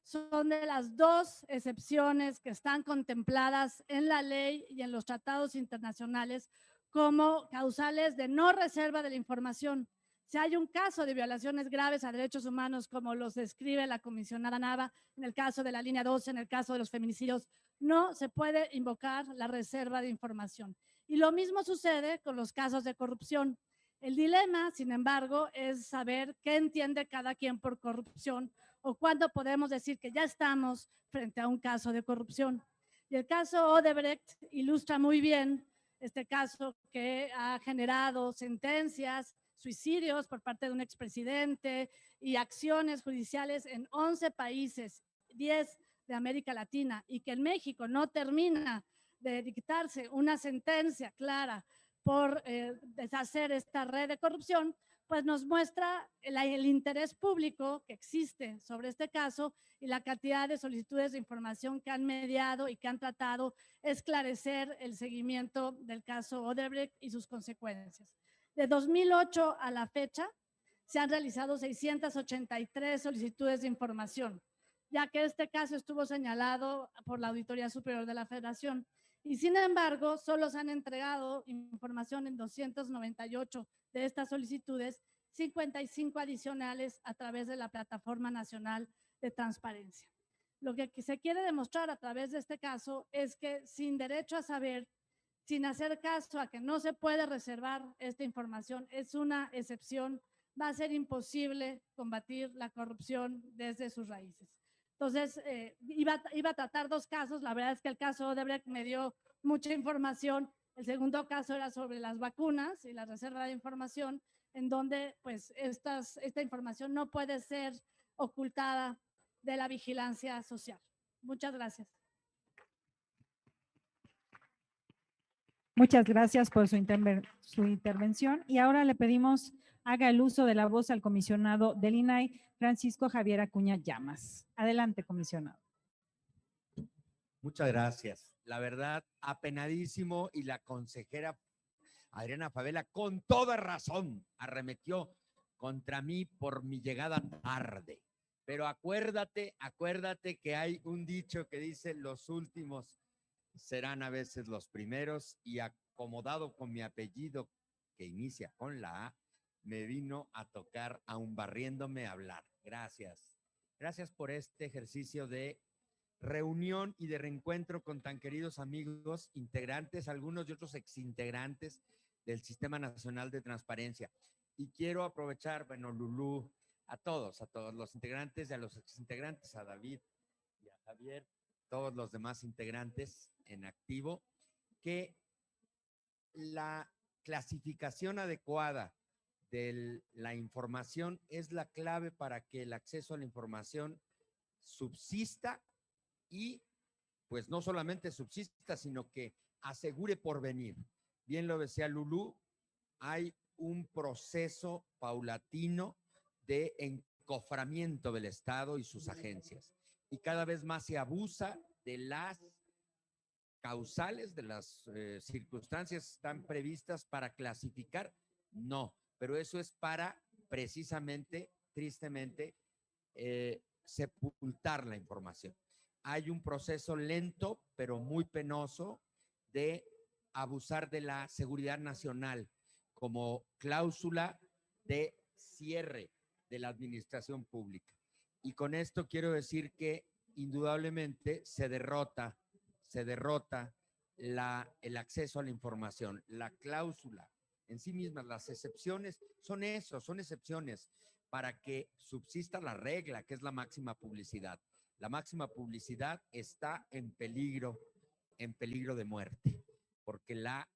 son de las dos excepciones que están contempladas en la ley y en los tratados internacionales como causales de no reserva de la información. Si hay un caso de violaciones graves a derechos humanos, como los describe la comisionada Nava, en el caso de la línea 12, en el caso de los feminicidios, no se puede invocar la reserva de información. Y lo mismo sucede con los casos de corrupción. El dilema, sin embargo, es saber qué entiende cada quien por corrupción o cuándo podemos decir que ya estamos frente a un caso de corrupción. Y el caso Odebrecht ilustra muy bien este caso que ha generado sentencias, suicidios por parte de un expresidente y acciones judiciales en 11 países, 10 de América Latina, y que en México no termina de dictarse una sentencia clara por deshacer esta red de corrupción, pues nos muestra el interés público que existe sobre este caso y la cantidad de solicitudes de información que han mediado y que han tratado esclarecer el seguimiento del caso Odebrecht y sus consecuencias. De 2008 a la fecha, se han realizado 683 solicitudes de información, ya que este caso estuvo señalado por la Auditoría Superior de la Federación. Y sin embargo, solo se han entregado información en 298 de estas solicitudes, 55 adicionales a través de la Plataforma Nacional de Transparencia. Lo que se quiere demostrar a través de este caso es que sin derecho a saber, sin hacer caso a que no se puede reservar esta información, es una excepción, va a ser imposible combatir la corrupción desde sus raíces. Entonces, iba a tratar dos casos. La verdad es que el caso Odebrecht me dio mucha información. El segundo caso era sobre las vacunas y la reserva de información, en donde pues esta información no puede ser ocultada de la vigilancia social. Muchas gracias. Muchas gracias por su intervención. Y ahora le pedimos haga el uso de la voz al comisionado del INAI, Francisco Javier Acuña Llamas. Adelante, comisionado. Muchas gracias. La verdad, apenadísimo, y la consejera Adriana Favela, con toda razón, arremetió contra mí por mi llegada tarde. Pero acuérdate que hay un dicho que dice: los últimos serán a veces los primeros, y acomodado con mi apellido que inicia con la A, me vino a tocar, aun barriéndome, hablar. Gracias. Gracias por este ejercicio de reunión y de reencuentro con tan queridos amigos, integrantes, algunos y otros exintegrantes del Sistema Nacional de Transparencia. Y quiero aprovechar, bueno, Lulú, a todos los integrantes y a los exintegrantes, a David y a Javier, todos los demás integrantes en activo, que la clasificación adecuada de la información es la clave para que el acceso a la información subsista y pues no solamente subsista, sino que asegure porvenir. Bien lo decía Lulú, hay un proceso paulatino de encoframiento del Estado y sus agencias, y cada vez más se abusa de las causales, de las circunstancias están previstas para clasificar, no, pero eso es para precisamente, tristemente, sepultar la información. Hay un proceso lento, pero muy penoso, de abusar de la seguridad nacional como cláusula de cierre de la administración pública. Y con esto quiero decir que indudablemente se derrota el acceso a la información. La cláusula en sí misma, las excepciones son eso, son excepciones para que subsista la regla, que es la máxima publicidad. La máxima publicidad está en peligro de muerte, porque la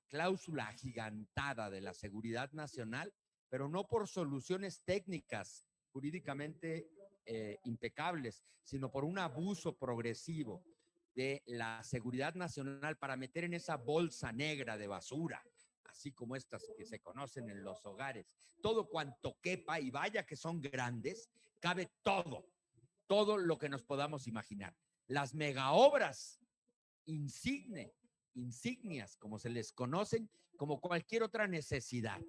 cláusula agigantada de la seguridad nacional, pero no por soluciones técnicas jurídicamente impecables, sino por un abuso progresivo de la seguridad nacional para meter en esa bolsa negra de basura, así como estas que se conocen en los hogares, todo cuanto quepa, y vaya que son grandes, cabe todo lo que nos podamos imaginar. Las megaobras insignias, como se les conocen, como cualquier otra necesidad.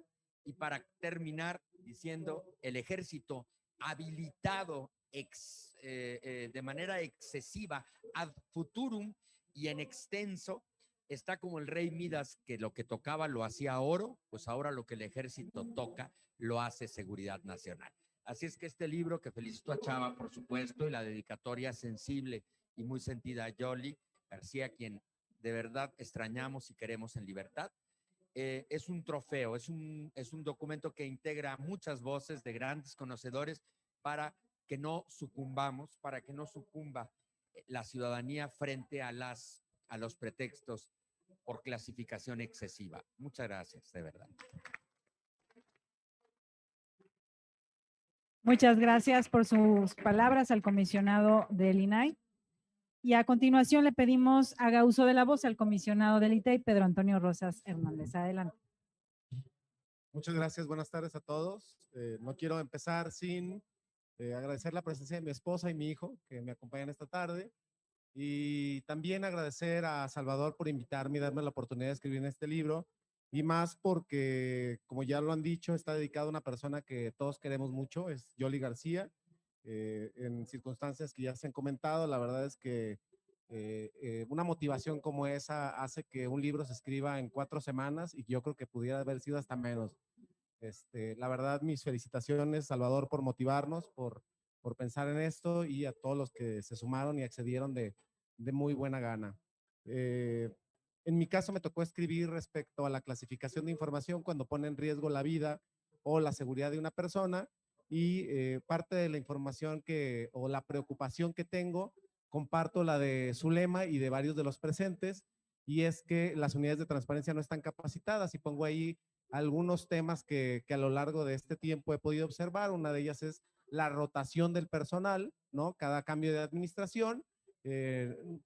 Y para terminar diciendo, el ejército habilitado de manera excesiva ad futurum y en extenso, está como el rey Midas, que lo que tocaba lo hacía oro, pues ahora lo que el ejército toca lo hace seguridad nacional. Así es que este libro, que felicito a Chava, por supuesto, y la dedicatoria sensible y muy sentida a Yoli García, quien de verdad extrañamos y queremos en libertad, es un trofeo, es un documento que integra muchas voces de grandes conocedores para que no sucumbamos, para que no sucumba la ciudadanía frente a los pretextos por clasificación excesiva. Muchas gracias, de verdad. Muchas gracias por sus palabras al comisionado del INAI. Y a continuación le pedimos haga uso de la voz al comisionado del ITEI, Pedro Antonio Rosas Hernández. Adelante. Muchas gracias, buenas tardes a todos. No quiero empezar sin agradecer la presencia de mi esposa y mi hijo que me acompañan esta tarde, y también agradecer a Salvador por invitarme y darme la oportunidad de escribir en este libro, y más porque, como ya lo han dicho, está dedicado a una persona que todos queremos mucho, es Yoli García. En circunstancias que ya se han comentado, la verdad es que una motivación como esa hace que un libro se escriba en 4 semanas, y yo creo que pudiera haber sido hasta menos. La verdad, mis felicitaciones, Salvador, por motivarnos, por pensar en esto, y a todos los que se sumaron y accedieron de muy buena gana. En mi caso me tocó escribir respecto a la clasificación de información cuando pone en riesgo la vida o la seguridad de una persona, y parte de la información o la preocupación que tengo, comparto la de Zulema y de varios de los presentes, y es que las unidades de transparencia no están capacitadas, y pongo ahí algunos temas que a lo largo de este tiempo he podido observar. Una de ellas es la rotación del personal, ¿no? Cada cambio de administración,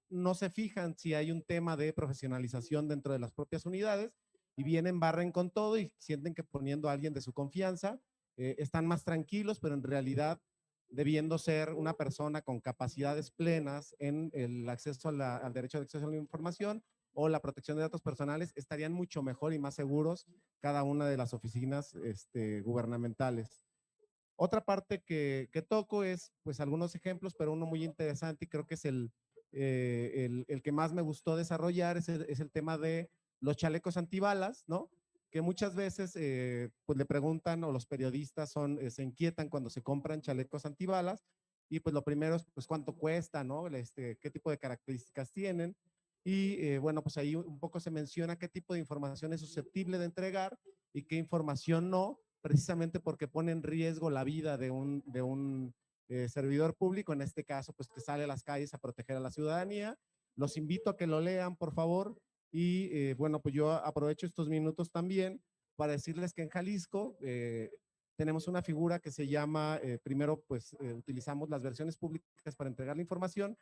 no se fijan si hay un tema de profesionalización dentro de las propias unidades, y vienen, barren con todo y sienten que poniendo a alguien de su confianza, están más tranquilos, pero en realidad, debiendo ser una persona con capacidades plenas en el acceso al derecho de acceso a la información o la protección de datos personales, estarían mucho mejor y más seguros cada una de las oficinas gubernamentales. Otra parte que toco es pues algunos ejemplos, pero uno muy interesante y creo que es el que más me gustó desarrollar es el tema de los chalecos antibalas, ¿no? Que muchas veces pues le preguntan o los periodistas se inquietan cuando se compran chalecos antibalas y pues lo primero es pues cuánto cuesta, ¿no? Qué tipo de características tienen y bueno, pues ahí un poco se menciona qué tipo de información es susceptible de entregar y qué información no, precisamente porque pone en riesgo la vida de un servidor público, en este caso, pues que sale a las calles a proteger a la ciudadanía. Los invito a que lo lean, por favor. Y bueno, pues yo aprovecho estos minutos también para decirles que en Jalisco tenemos una figura que se llama, primero pues utilizamos las versiones públicas para entregar la información,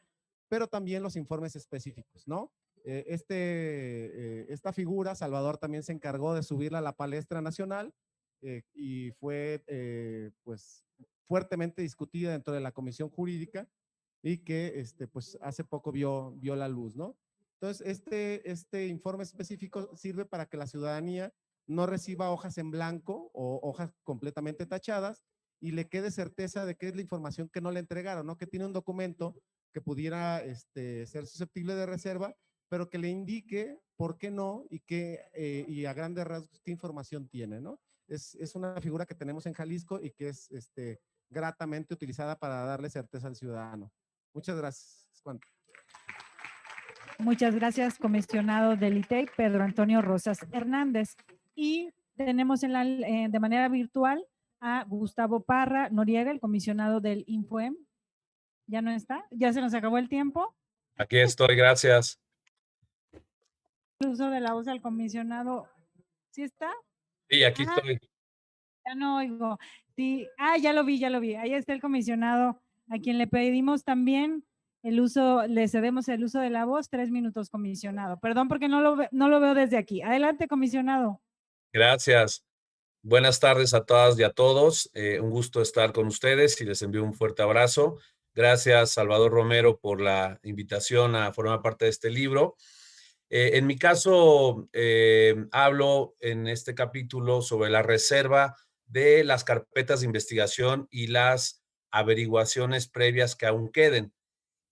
pero también los informes específicos, ¿no? Esta figura, Salvador también se encargó de subirla a la palestra nacional y fue pues fuertemente discutida dentro de la comisión jurídica y que pues hace poco vio la luz, ¿no? Entonces, este informe específico sirve para que la ciudadanía no reciba hojas en blanco o hojas completamente tachadas y le quede certeza de qué es la información que no le entregaron, ¿no? Que tiene un documento que pudiera ser susceptible de reserva, pero que le indique por qué no y a grandes rasgos qué información tiene, ¿no? Es una figura que tenemos en Jalisco y que es gratamente utilizada para darle certeza al ciudadano. Muchas gracias. Juan. Muchas gracias, comisionado del ITEI, Pedro Antonio Rosas Hernández. Y tenemos de manera virtual a Gustavo Parra Noriega, el comisionado del INFOEM. ¿Ya no está? ¿Ya se nos acabó el tiempo? Aquí estoy, gracias. El uso de la voz al comisionado, ¿sí está? Sí, aquí estoy. Ya no oigo. Sí. Ya lo vi. Ahí está el comisionado, a quien le pedimos también le cedemos el uso de la voz, 3 minutos, comisionado. Perdón porque no lo veo desde aquí. Adelante, comisionado. Gracias. Buenas tardes a todas y a todos. Un gusto estar con ustedes y les envío un fuerte abrazo. Gracias, Salvador Romero, por la invitación a formar parte de este libro. En mi caso, hablo en este capítulo sobre la reserva de las carpetas de investigación y las averiguaciones previas que aún queden.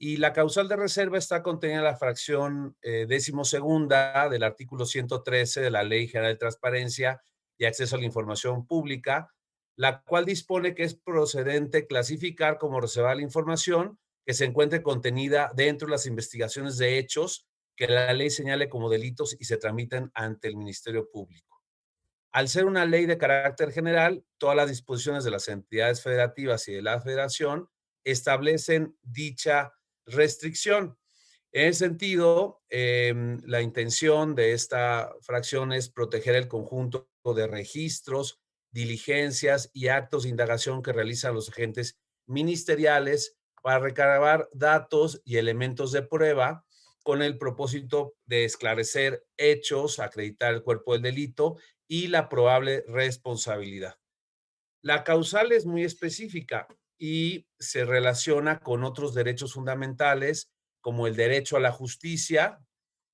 Y la causal de reserva está contenida en la fracción 12ª del artículo 113 de la Ley General de Transparencia y Acceso a la Información Pública, la cual dispone que es procedente clasificar como reservada la información que se encuentre contenida dentro de las investigaciones de hechos que la ley señale como delitos y se tramiten ante el Ministerio Público. Al ser una ley de carácter general, todas las disposiciones de las entidades federativas y de la Federación establecen dicha restricción. En ese sentido, la intención de esta fracción es proteger el conjunto de registros, diligencias y actos de indagación que realizan los agentes ministeriales para recabar datos y elementos de prueba con el propósito de esclarecer hechos, acreditar el cuerpo del delito y la probable responsabilidad. La causal es muy específica y se relaciona con otros derechos fundamentales como el derecho a la justicia,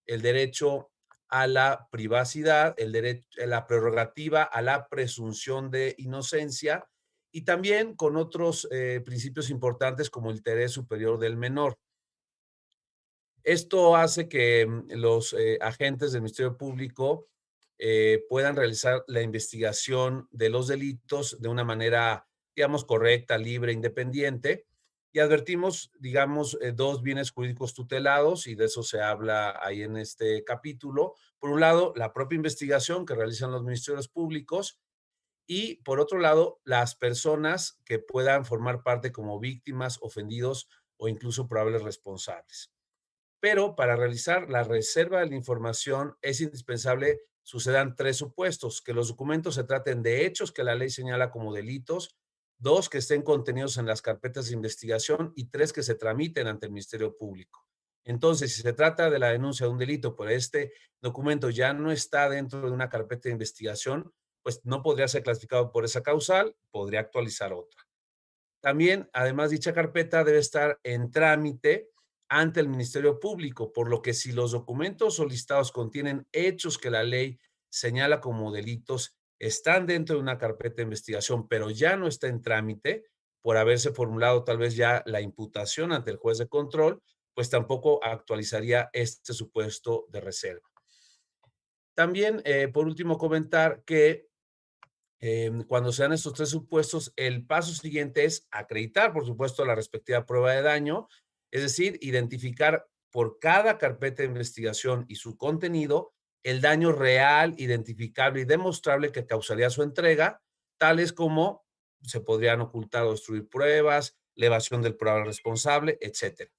el derecho a la privacidad, la prerrogativa a la presunción de inocencia y también con otros principios importantes como el interés superior del menor. Esto hace que los agentes del Ministerio Público puedan realizar la investigación de los delitos de una manera, digamos, correcta, libre, independiente. Y advertimos, digamos, 2 bienes jurídicos tutelados, y de eso se habla ahí en este capítulo. Por un lado, la propia investigación que realizan los ministerios públicos y, por otro lado, las personas que puedan formar parte como víctimas, ofendidos o incluso probables responsables. Pero para realizar la reserva de la información es indispensable sucedan 3 supuestos: que los documentos se traten de hechos que la ley señala como delitos, 2, que estén contenidos en las carpetas de investigación y 3, que se tramiten ante el Ministerio Público. Entonces, si se trata de la denuncia de un delito, pero este documento ya no está dentro de una carpeta de investigación, pues no podría ser clasificado por esa causal, podría actualizar otra. También, además, dicha carpeta debe estar en trámite ante el Ministerio Público, por lo que si los documentos solicitados contienen hechos que la ley señala como delitos están dentro de una carpeta de investigación, pero ya no está en trámite por haberse formulado tal vez ya la imputación ante el juez de control, pues tampoco actualizaría este supuesto de reserva. También, por último, comentar que cuando sean estos 3 supuestos, el paso siguiente es acreditar, por supuesto, la respectiva prueba de daño, es decir, identificar por cada carpeta de investigación y su contenido el daño real, identificable y demostrable que causaría su entrega, tales como se podrían ocultar o destruir pruebas, la evasión del probable responsable, etcétera.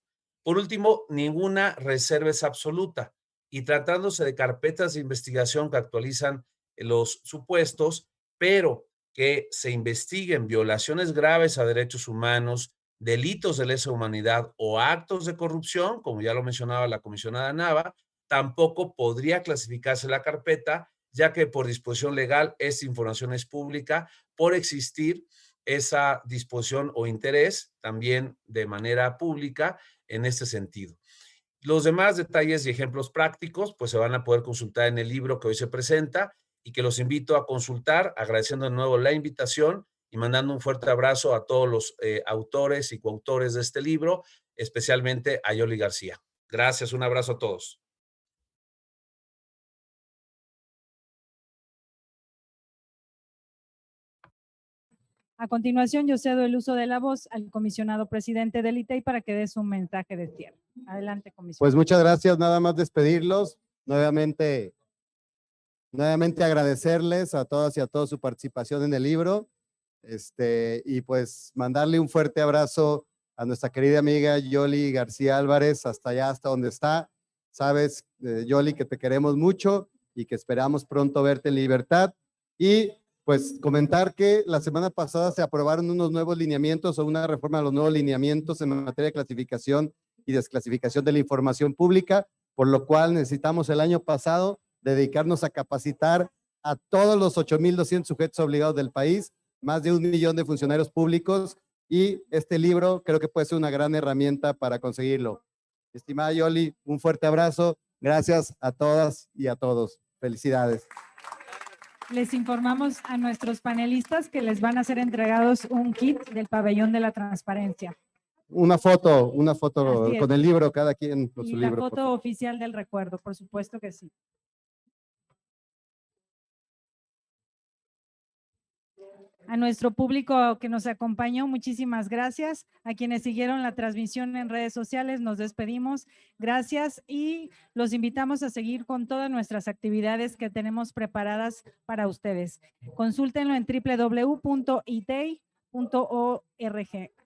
Por último, ninguna reserva es absoluta y tratándose de carpetas de investigación que actualizan los supuestos, pero que se investiguen violaciones graves a derechos humanos, delitos de lesa humanidad o actos de corrupción, como ya lo mencionaba la comisionada Nava, tampoco podría clasificarse la carpeta, ya que por disposición legal esta información es pública por existir esa disposición o interés también de manera pública en este sentido. Los demás detalles y ejemplos prácticos pues se van a poder consultar en el libro que hoy se presenta y que los invito a consultar, agradeciendo de nuevo la invitación y mandando un fuerte abrazo a todos los autores y coautores de este libro, especialmente a Yoli García. Gracias, un abrazo a todos. A continuación, yo cedo el uso de la voz al comisionado presidente del ITEI para que dé su mensaje de cierre. Adelante, comisionado. Pues muchas gracias, nada más despedirlos. Nuevamente agradecerles a todas y a todos su participación en el libro. Y pues mandarle un fuerte abrazo a nuestra querida amiga Yoli García Álvarez, hasta allá, hasta donde está. Sabes, Yoli, que te queremos mucho y que esperamos pronto verte en libertad. Y pues comentar que la semana pasada se aprobaron unos nuevos lineamientos o una reforma de los nuevos lineamientos en materia de clasificación y desclasificación de la información pública, por lo cual necesitamos el año pasado dedicarnos a capacitar a todos los 8,200 sujetos obligados del país, más de 1 millón de funcionarios públicos, y este libro creo que puede ser una gran herramienta para conseguirlo. Estimada Yoli, un fuerte abrazo. Gracias a todas y a todos. Felicidades. Les informamos a nuestros panelistas que les van a ser entregados un kit del Pabellón de la Transparencia. Una foto Así es. con el libro, cada quien con Y su la libro. foto oficial del recuerdo, por supuesto que sí. A nuestro público que nos acompañó, muchísimas gracias. A quienes siguieron la transmisión en redes sociales, nos despedimos. Gracias y los invitamos a seguir con todas nuestras actividades que tenemos preparadas para ustedes. Consúltenlo en www.itei.org.